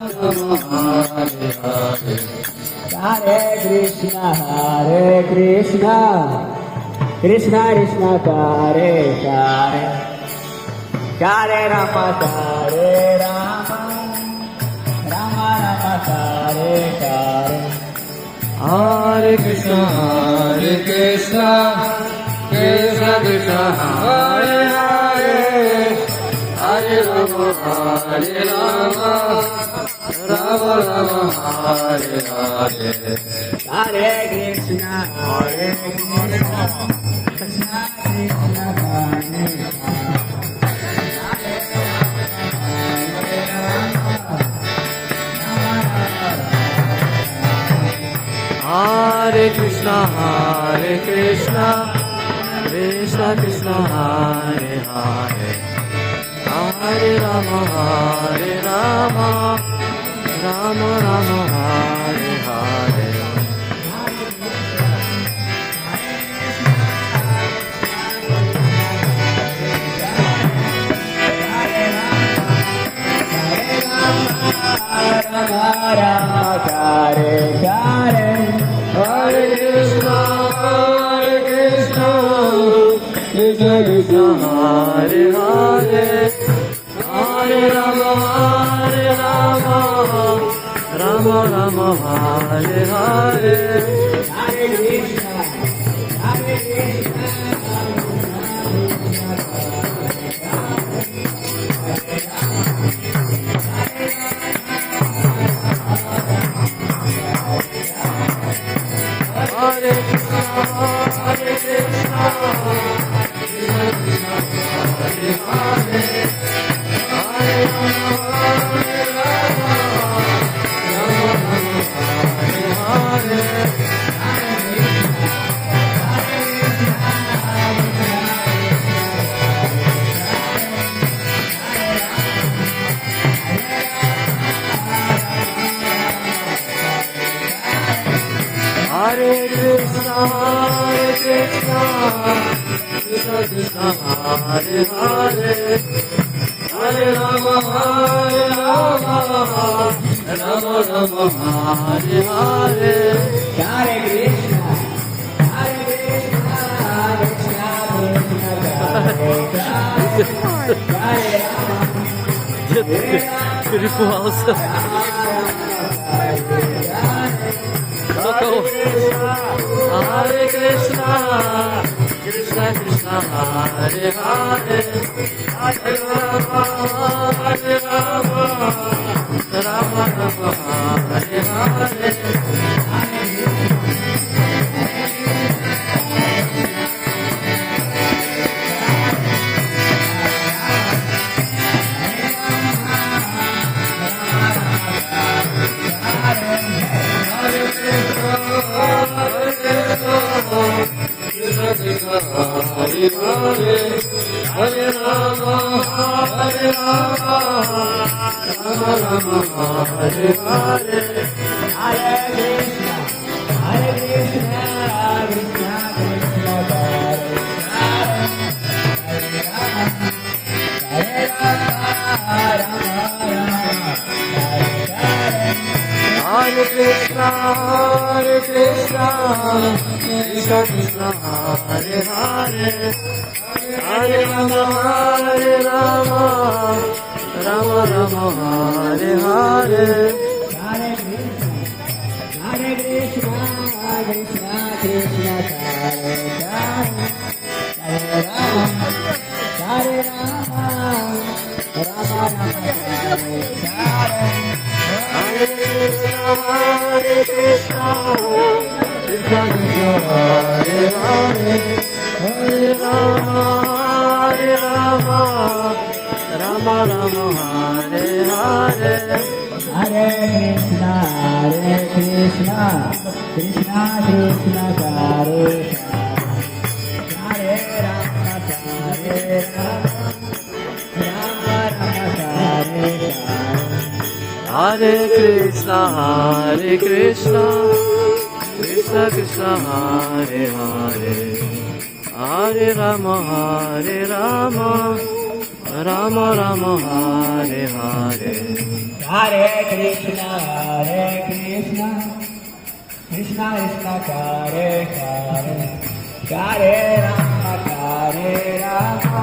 Hare Hare, Hare Krishna, Krishna Krishna, Hare Hare, Hare Rama, Hare Rama, Rama Rama, Hare Hare. Hare Krishna, Krishna Krishna, Hare Hare, Hare Rama, Hare Rama, Rama Rama, Hare Hare. Hare Krishna, Krishna Krishna, Hare Hare Krishna, Krishna Krishna, Hare Hare, Hare Rama, Hare Rama, Rama Rama, Hare Hare. Hare Krishna, Krishna Krishna, Hare Hare, Hare Rama, Hare Rama, Rama Rama, Hare Hare. Hare Krishna, Hare Krishna, Krishna Krishna, Hare Hare, Hare Rama, Hare Rama, Rama Rama, Hare Hare. Hare Krishna, Krishna Krishna, Hare Hare, Hare Rama, Hare Rama, Rama Rama, Hare Hare. Hare Krishna, Krishna Ele falsa. Hare Krishna, Krishna Krishna, Hare Hare, Hare Rama, Hare Rama, Rama Rama, Hare Hare. Hare Hare, Hare Rama, Hare Rama, Rama Rama, Hare Hare. Hare Krishna, Krishna Krishna, Hare Rama, Rama Rama, Hare Krishna, Krishna Krishna, Hare Hare, Hare Rama, Hare Rama, Rama Rama, Hare Hare. Hare Krishna, Krishna Krishna, Hare Rama, Hare Rama, Rama Rama, Hare Krishna, Krishna Krishna, Hare Hare, Hare Rama, Hare Rama, Rama Rama, Hare Hare. Hare Krishna, Krishna Krishna, Hare Hare Rama, Hare Rama, Rama Rama, Hare Hare Krishna, Krishna Krishna Krishna, Hare Hare, Hare Rama, Hare Rama, Rama Rama, Hare Hare. Hare Krishna, Krishna Krishna, Hare Hare, Hare Rama,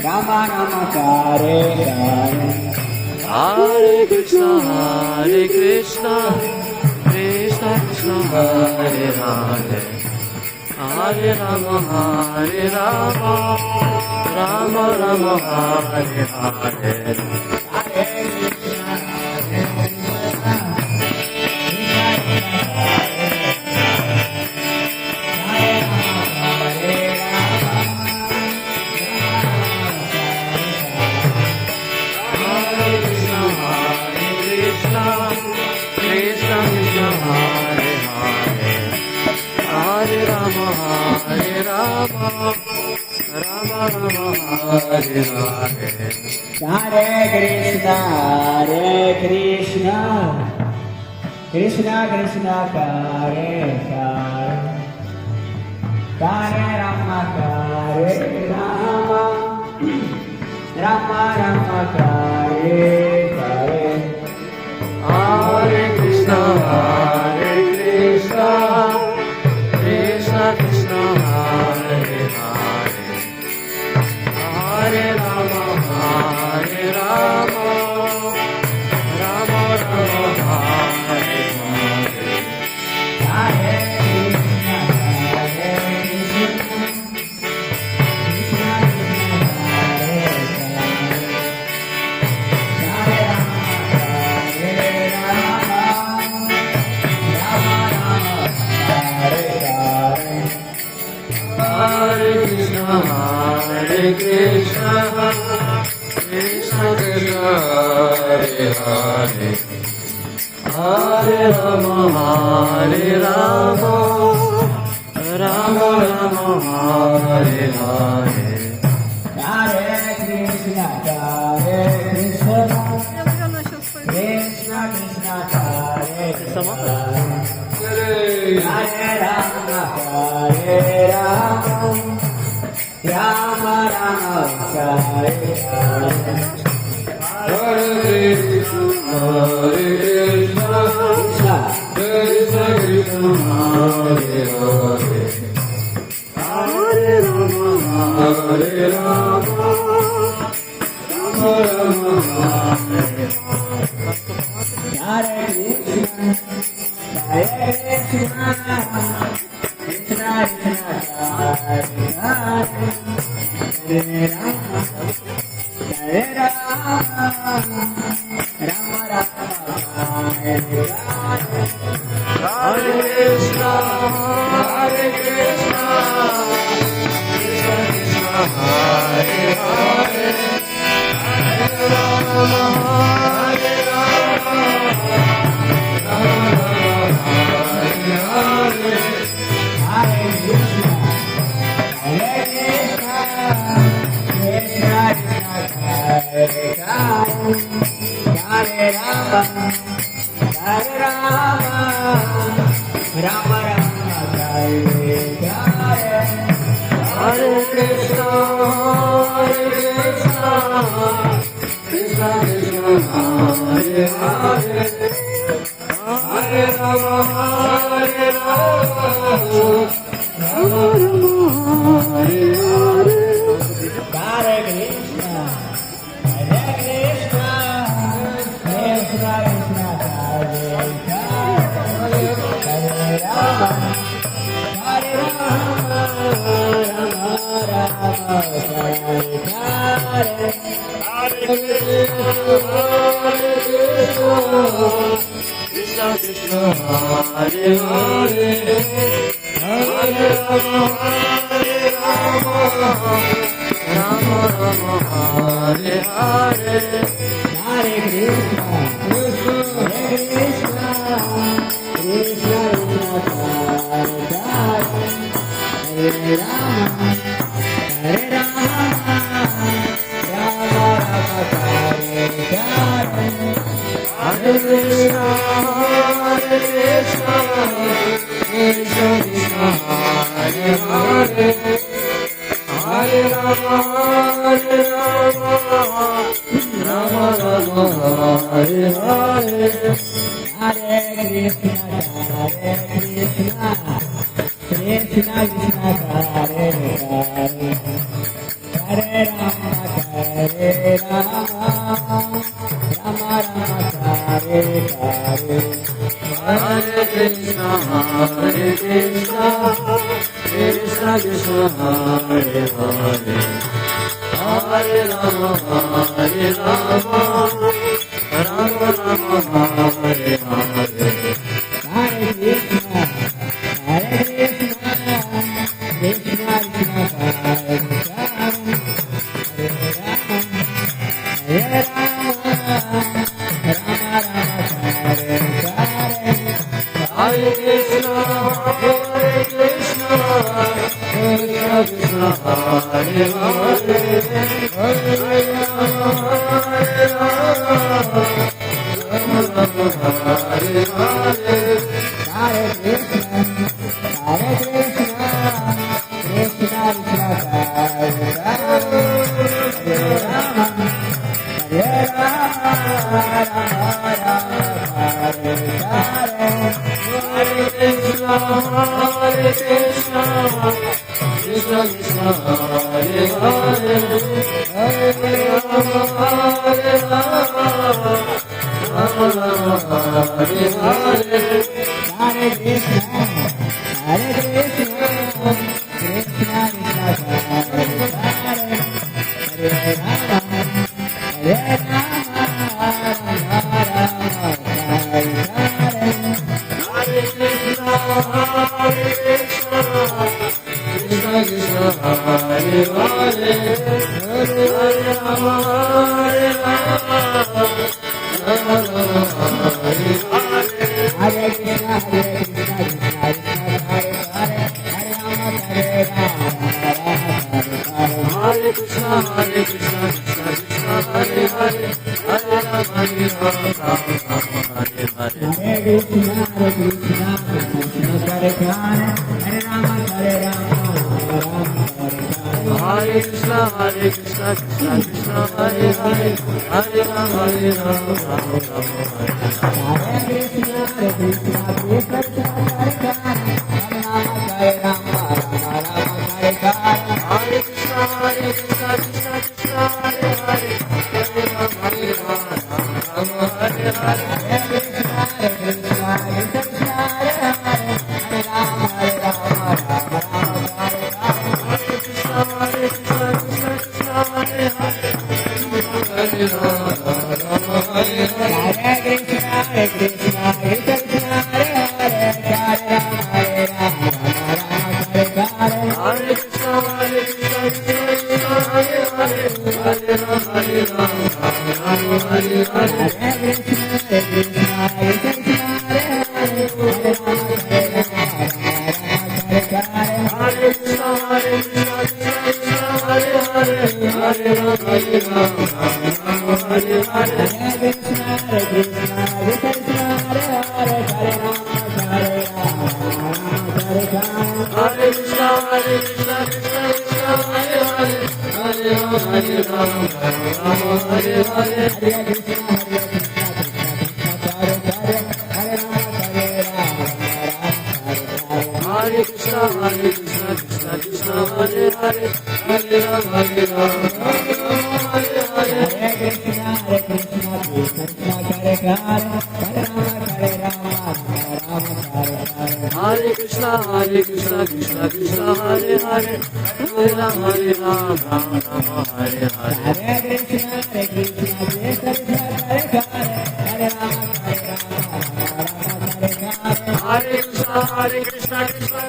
Rama Rama, Hare Hare. Hare Krishna, Krishna Krishna, Hare Hare, Hare Rama, Rama Rama, Hare Hare. Hare Krishna, Krishna Krishna, Hare Hare, Hare Rama, Rama Rama, Hare Hare. Hare Krishna, Krishna Krishna, Hare Hare, Hare Rama, Rama Rama, Hare Hare. Hare Krishna, Krishna Hare Krishna, Krishna Krishna, Hare Hare, Hare Rama, Rama Rama, Hare Hare. Hare Krishna, Krishna Krishna, Hare Hare, Hare Rama, Rama Rama, Hare Hare. Hare Krishna, Krishna Krishna, Hare Hare, Hare Rama, Rama Rama, Hare Hare Krishna, Krishna Krishna, Hare Hare, Hare Rama, Rama Rama, Hare Hare. Hare Krishna, Krishna Krishna, Hare Hare, Hare Rama, Hare Krishna, Krishna Krishna, Hare Hare, Hare Rama, Rama Rama, Hare Hare. Hare Krishna, Krishna Krishna, Hare Hare, Hare Rama, Rama Rama, Hare Hare. Hare Krishna, Krishna Krishna, Hare Hare, Hare Rama, Rama Rama, Hare Hare. Krishna Krishna, Hare Hare, Hare Rama, Rama Rama, Hare Hare. Hare Krishna, Krishna Krishna, Hare Rama, Rama Rama, Hare Hare. Hare Krishna, Krishna Krishna, Hare Hare, Hare Rama, Rama Rama, Hare Hare Hare Krishna, Krishna Krishna, Hare Hare, Hare Rama, Rama Rama, Hare Hare. Hare Krishna Krishna Krishna Hare Hare Hare Rama Rama Rama Hare Hare Hare Krishna, Krishna Krishna, Hare Hare, Hare Rama, Rama Rama, Hare Hare. Hare Krishna Krishna Krishna Hare Hare Hare Rama Rama Rama Hare Hare Hare Krishna, Krishna Krishna, Hare Rama, Hare Rama, Rama Rama, Hare Hare. Hare Krishna Krishna Krishna Hare Hare Hare Rama Rama Rama Hare Hare Hare Krishna, Krishna Krishna, Hare Hare, Hare Rama, Rama Rama, Hare Hare. Hare Krishna Krishna Krishna Hare Hare Hare Rama Rama Rama Hare Hare Hare Krishna, Krishna Krishna, Hare Hare, Hare Rama, Hare Rama, Hare Krishna Krishna Krishna Hare Hare Hare Rama Rama Hare Hare Hare Krishna, Krishna Krishna, Hare Hare, Hare Rama, Hare Rama, Hare Krishna Krishna Krishna Hare Hare Hare Rama Rama Hare Hare Hare Krishna, Krishna Krishna, Hare Hare, Hare Rama, Hare Rama, Hare Hare. Hare Krishna Krishna Krishna Hare Hare Hare Rama Rama Hare Hare Hare Krishna, Krishna Krishna, Hare Hare, Hare Rama, Hare Rama, Hare Hare. Hare Krishna Krishna Krishna Hare Hare Hare Rama Hare Hare Hare Krishna, Krishna Krishna, Hare Hare, Hare Rama, Hare Rama, Hare Hare. Hare Krishna Krishna Krishna Hare Hare Hare Rama Hare Hare Hare Krishna, Krishna Krishna, Hare Hare, Hare Rama, Hare Rama, Hare Hare. Hare Krishna Krishna Krishna Hare Hare Hare Rama Hare Hare Hare Krishna, Krishna Krishna, Hare Hare, Hare Rama, Hare Rama, Hare Hare. Hare Krishna Krishna Krishna Hare Hare Hare Rama Hare Hare Hare Krishna, Hare Krishna, Krishna Krishna, Hare Hare, Hare Rama, Hare Rama, Hare Hare. Hare Krishna Krishna Krishna Hare Hare Hare Rama Hare Rama Hare Krishna Krishna Krishna Hare Hare Hare Rama Hare Rama Hare Hare Hare Krishna Krishna Krishna, Hare Hare, Hare Rama, Hare Rama, Hare Hare. Hare Krishna Krishna Krishna Hare Hare Hare Rama Hare Rama Hare Hare Hare Krishna Krishna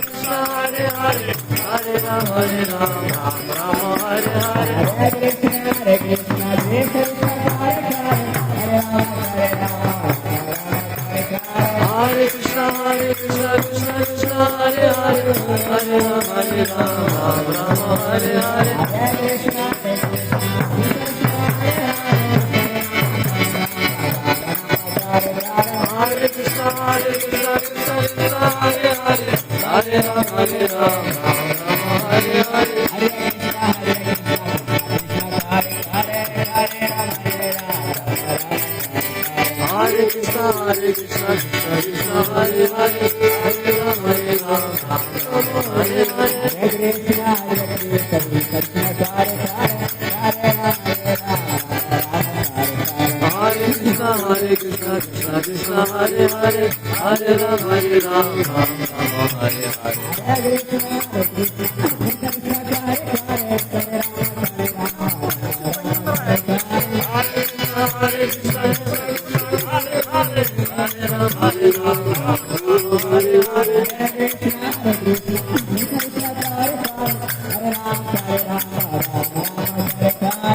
Krishna, Hare Hare, Hare Rama, Hare Rama, Hare Hare. Hare Krishna Krishna Krishna Hare Hare Hare Rama Hare Rama Hare Hare Hare Krishna Krishna Krishna, Hare Hare, Hare Rama, Hare Rama, Hare Hare. Hare Krishna Krishna Krishna Hare Hare Hare Rama Hare Rama Hare Hare Hare Krishna Krishna Krishna, Hare Hare, Hare Rama, Hare Rama, Hare Hare. Hare Krishna, Krishna Krishna, Hare Hare, Hare Ram, Hare Ram, Ram Ram, Hare Hare. Hare Krishna, Hare Krishna, Krishna Hare Hare, Hare Ram, Hare Ram, Ram Hare Hare. Hare Krishna, Hare Krishna, Krishna Krishna, Hare Hare, Hare Ram, Hare Ram, Ram Ram, Hare Hare. Hare Krishna, Hare Krishna, Krishna Krishna, Hare Hare, Hare Ram, Hare Ram, Hare Hare. Hare Krishna, Hare Krishna, Hare Hare, Hare Ram, Hare Ram, Ram Ram, Hare Hare. Hare Krishna, Hare Krishna, Krishna Krishna, Hare Hare, Hare Ram, Hare Ram, Hare Hare.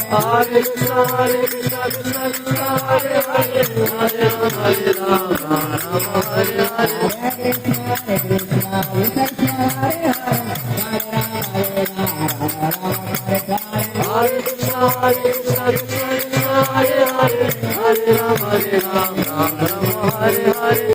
Hare Krishna, Hare Krishna, Krishna Krishna, Hare Hare, Hare Ram, Hare Ram, Ram Ram, Hare Hare. Hare Krishna, Hare Krishna, Krishna Krishna, Hare Hare, Hare Ram, Hare Ram, Ram Ram, Hare Hare. Hare Krishna, Hare Krishna, Krishna Krishna, Hare Hare, Hare Ram, Hare Ram, Ram Ram, Hare Hare.